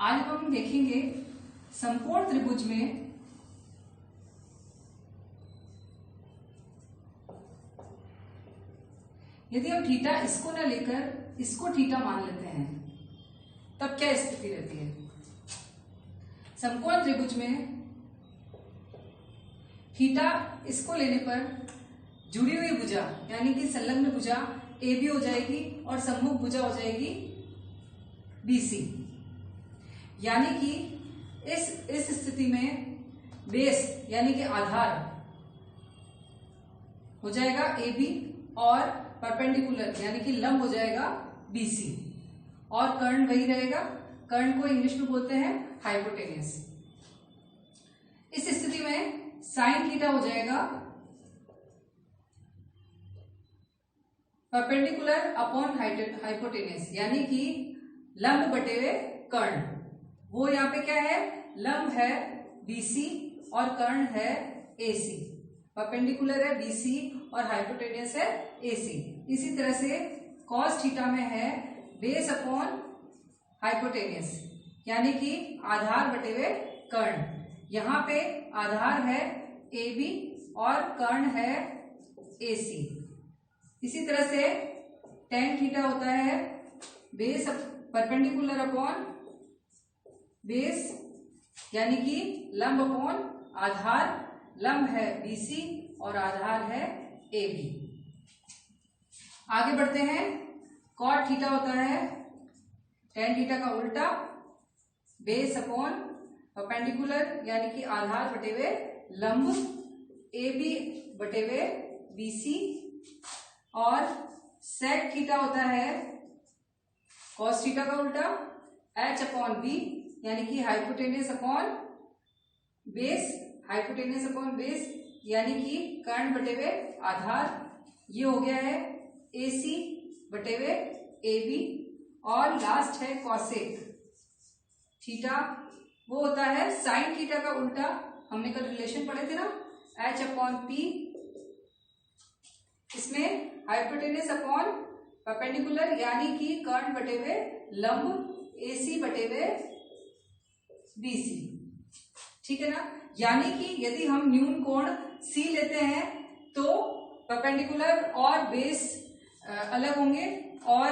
आज हम देखेंगे समकोण त्रिभुज में यदि हम थीटा इसको ना लेकर इसको थीटा मान लेते हैं तब क्या स्थिति रहती है। समकोण त्रिभुज में थीटा इसको लेने पर जुड़ी हुई भुजा यानी कि संलग्न भुजा ए बी हो जाएगी और सम्मुख भुजा हो जाएगी बी सी। यानी कि इस स्थिति में बेस यानी कि आधार हो जाएगा ए बी और परपेंडिकुलर यानी कि लंब हो जाएगा बी सी और कर्ण वही रहेगा। कर्ण को इंग्लिश में बोलते हैं हाइपोटेन्यूस। इस स्थिति में साइन थीटा हो जाएगा परपेंडिकुलर अपॉन हाइपोटेन्यूस यानी कि लंब बटे हुए कर्ण। वो यहाँ पे क्या है, लंब है बीसी और कर्ण है एसी। परपेंडिकुलर है बीसी और हाइपोटेन्यूस है एसी। इसी तरह से कॉस थीटा में है बेस अपॉन हाइपोटेन्यूस यानी कि आधार बटे हुए कर्ण। यहाँ पे आधार है ए बी और कर्ण है एसी। इसी तरह से टेन थीटा होता है बेस परपेंडिकुलर अपॉन बेस यानी कि लंब अपॉन आधार। लंब है बीसी और आधार है ए बी। आगे बढ़ते हैं। कॉट थीटा होता है टेन थीटा का उल्टा बेस अपॉन परपेंडिकुलर यानी कि आधार बटे हुए लंब ए बी बटे हुए बीसी। और सेक थीटा होता है कॉस थीटा का उल्टा एच अपॉन बी यानी कि hypotenuse upon base. Hypotenuse upon base यानी कि कर्ण बटे हुए आधार। ये हो गया है एसी बटे हुए ए बी। और लास्ट है कॉसेक थीटा, वो होता है साइन थीटा का उल्टा। हमने कल रिलेशन पढ़े थे ना, एच अपॉन पी। इसमें हाइपोटेन्यूस अपॉन परपेंडिकुलर यानी कि कर्ण बटे हुए लंब एसी बटे हुए बीसी। ठीक है ना। यानी कि यदि हम न्यून कोण सी लेते हैं तो परपेंडिकुलर और बेस अलग होंगे, और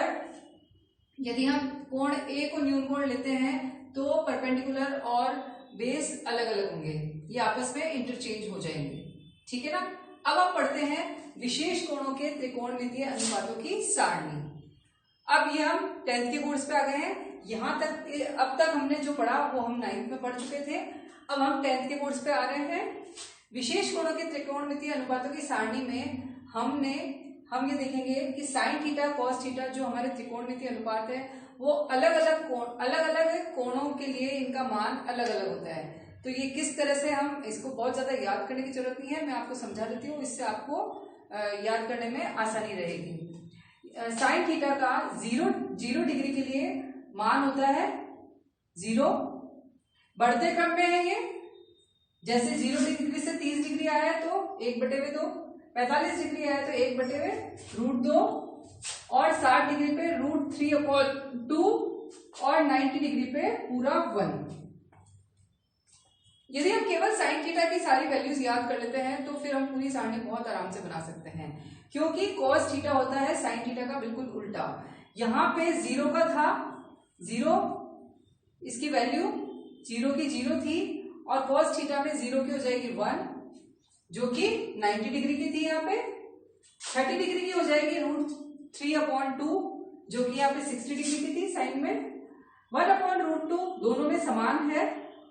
यदि हम कोण ए को न्यून कोण लेते हैं तो परपेंडिकुलर और बेस अलग अलग होंगे। ये आपस में इंटरचेंज हो जाएंगे। ठीक है ना। अब हम पढ़ते हैं विशेष कोणों के त्रिकोणमितीय अनुपातों की सारणी। अब ये हम 10th के कोर्स पे आ गए हैं। यहां तक अब तक हमने जो पढ़ा वो हम 9th में पढ़ चुके थे। अब हम 10th के कोर्स पे आ रहे हैं। विशेष कोणों के त्रिकोणमितीय अनुपातों की सारणी में हम ये देखेंगे कि साइन थीटा कॉस थीटा जो हमारे त्रिकोणमितीय अनुपात है वो अलग अलग कोणों के लिए इनका मान अलग अलग होता है। तो ये किस तरह से, हम इसको बहुत ज्यादा याद करने की जरूरत नहीं है, मैं आपको समझा देती हूँ, इससे आपको याद करने में आसानी रहेगी। साइन थीटा का जीरो डिग्री के लिए मान होता है 0। बढ़ते क्रम में है ये, जैसे 0 डिग्री से 30 डिग्री आया है तो 1/2, 45 डिग्री आया तो 1/√2, और 60 डिग्री पे √3/2 और 90 डिग्री पे पूरा 1। यदि हम केवल साइन थीटा की सारी वैल्यूज याद कर लेते हैं तो फिर हम पूरी सारणी बहुत आराम से बना सकते हैं, क्योंकि कॉस थीटा होता है साइन थीटा का बिल्कुल उल्टा। यहां पे 0 का था 0, इसकी वैल्यू 0 की 0 थी, और कॉस थीटा में 0 की हो जाएगी 1 जो कि 90 डिग्री की थी। यहाँ पे 30 डिग्री की हो जाएगी √3/2 जो कि यहाँ पे 60 डिग्री की थी साइन में। 1/√2 दोनों में समान है,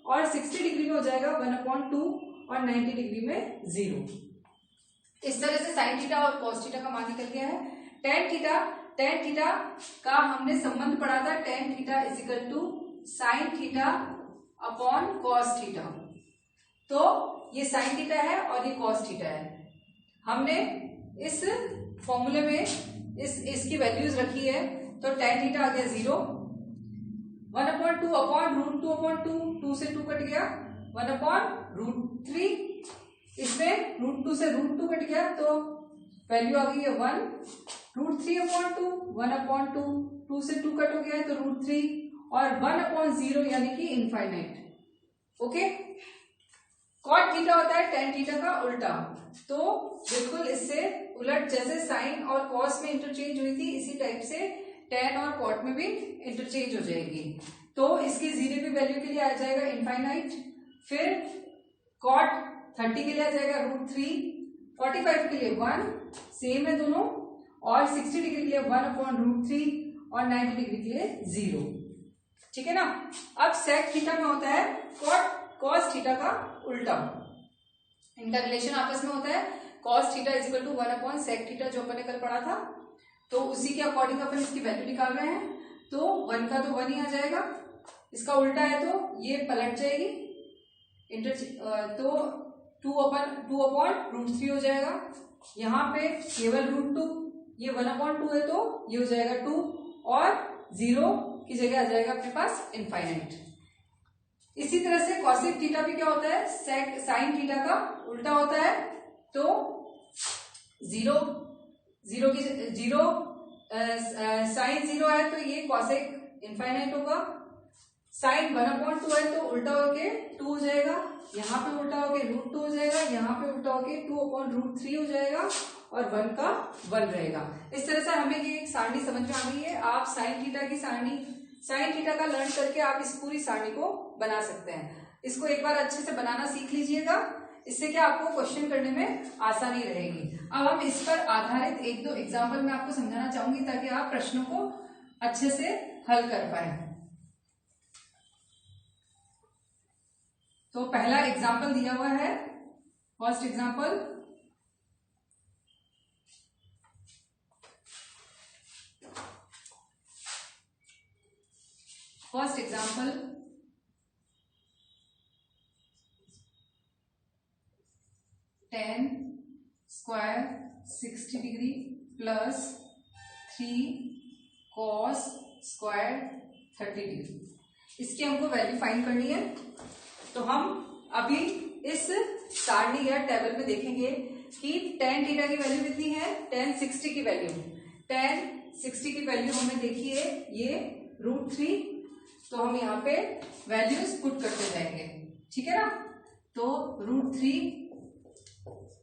और 60 डिग्री में हो जाएगा 1/2 और 90 डिग्री में 0। इस तरह से साइन थीटा और कॉस थीटा का मान निकल गया है। टेन थीटा का हमने संबंध पढ़ा था, tan theta = sine theta upon cos theta. तो ये साइन थीटा है और ये कॉस थीटा है। हमने इस फॉर्मूले में इसकी वैल्यूज रखी है, तो टेन थीटा आ गया 0, 1/2 अपॉन √2/2, 2 से 2 कट गया, 1/√3। इसमें √2 से √2 कट गया तो वैल्यू आ गई है 1, √3/2, 1/2, 2 से 2 कट हो गया है तो √3, और 1/0 यानी कि इनफाइनाइट। ओके, कॉट थीटा होता है टेन थीटा का उल्टा, तो बिल्कुल इससे उलट, जैसे साइन और कॉस में इंटरचेंज हुई थी इसी टाइप से टेन और कॉट में भी इंटरचेंज हो जाएगी। तो इसकी जीरो की वैल्यू के लिए आ जाएगा इनफाइनाइट, फिर कॉट 30 के लिए आ जाएगा √3, 45 के लिए 1, सेम है दोनों, और 60 डिग्री के लिए 1/√3 और 90 डिग्री के लिए 0। ठीक है ना। अब सेक थीटा में होता है कॉट कॉस थीटा का उल्टा, इनका रिलेशन आपस में होता है cos theta is equal to 1/sec theta, जो अपन ने कल पढ़ा था। तो उसी के अकॉर्डिंग अपन इसकी वैल्यू निकाल रहे हैं। तो 1 का तो 1 ही आ जाएगा, इसका उल्टा है तो ये पलट जाएगी, तो 2/√3 हो जाएगा। यहाँ पे केवल √2, ये 1/2 है तो ये हो जाएगा 2, और 0 की जगह आ जाएगा अपने पास इनफाइनाइट। इसी तरह से कॉसेक थीटा भी क्या होता है, साइन थीटा का उल्टा होता है। तो 0 साइन 0 है तो ये कॉसेक इनफाइनाइट होगा। साइन 1/2 है तो उल्टा होके 2 हो जाएगा, यहाँ पे उल्टा होके √2 हो जाएगा, यहाँ पे उल्टा होके 2/√3 हो जाएगा, और 1 का 1 रहेगा। इस तरह से हमें ये एक सारणी समझ में आ गई है। आप साइन थीटा की सारणी, साइन थीटा का लर्न करके आप इस पूरी सारणी को बना सकते हैं। इसको एक बार अच्छे से बनाना सीख लीजिएगा, इससे क्या आपको क्वेश्चन करने में आसानी रहेगी। अब हम इस पर आधारित 1-2 एग्जाम्पल मैं आपको समझाना चाहूंगी ताकि आप प्रश्नों को अच्छे से हल कर पाए। तो पहला एग्जाम्पल दिया हुआ है, first example, tan square 60 degree plus 3 cos square 30 degree, इसकी हमको वैल्यू फाइंड करनी है। तो हम अभी इस सारणी या टेबल में देखेंगे कि tan थीटा की वैल्यू कितनी है, tan 60 की वैल्यू, tan 60 की वैल्यू हमें देखिए ये √3, तो हम यहाँ पे वैल्यूज पुट करते जाएंगे। ठीक है ना। तो √3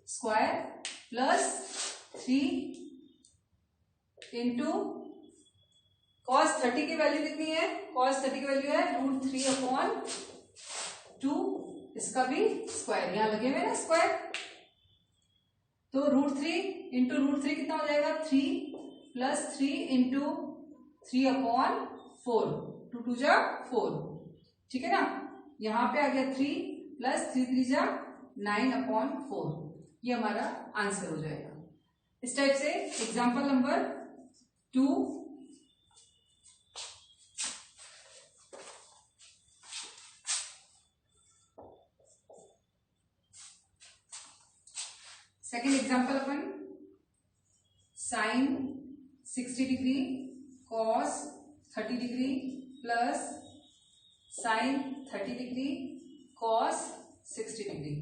स्क्वायर प्लस 3 इंटू cos 30 की वैल्यू कितनी है, cos 30 की वैल्यू है √3/2, इसका भी स्क्वायर, यहां लगे हुए ना स्क्वायर। तो √3 इंटू √3 कितना हो जाएगा, 3 प्लस 3 इंटू 3/4, 2 2 जा 4। ठीक है ना। यहां पे आ गया 3 प्लस 3 3 जा 9/4, ये हमारा आंसर हो जाएगा। इस टाइप से एग्जाम्पल नंबर 2, सेकेंड एग्जाम्पल अपन sine 60 degree cos 30 degree plus sine 30 degree cos 60 degree,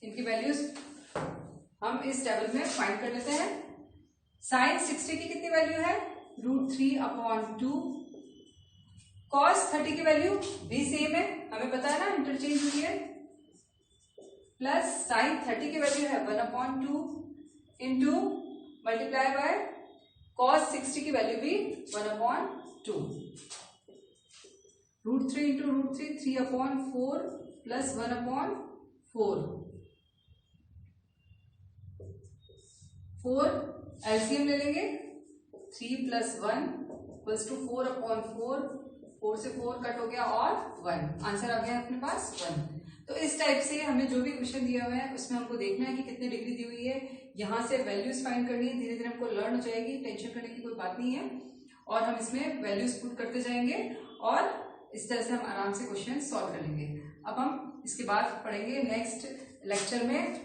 इनकी वैल्यूज हम इस टेबल में फाइंड कर लेते हैं। साइन 60 की कितनी वैल्यू है, √3/2, कॉस 30 की वैल्यू भी सेम है, हमें पता है ना इंटरचेंज हुई है, प्लस साइन 30 की वैल्यू है 1/2 इंटू मल्टीप्लाई बाय कॉस 60 की वैल्यू भी 1/2, √3 इंटू √3 3/4 प्लस 1/4, 4 एलसीएम ले लेंगे, 3 प्लस 1 इक्वल्स टू 4/4, 4 से 4 कट हो गया और 1, आंसर आ गया अपने पास 1। तो इस टाइप से हमें जो भी क्वेश्चन दिया हुआ है उसमें हमको देखना है कि कितनी डिग्री दी हुई है, यहाँ से वैल्यूज फाइंड करनी है, धीरे धीरे हमको लर्न हो जाएगी, टेंशन करने की कोई बात नहीं है, और हम इसमें वैल्यूज पुट करते जाएंगे और इस तरह से हम आराम से क्वेश्चन सॉल्व कर लेंगे। अब हम इसके बाद पढ़ेंगे नेक्स्ट लेक्चर में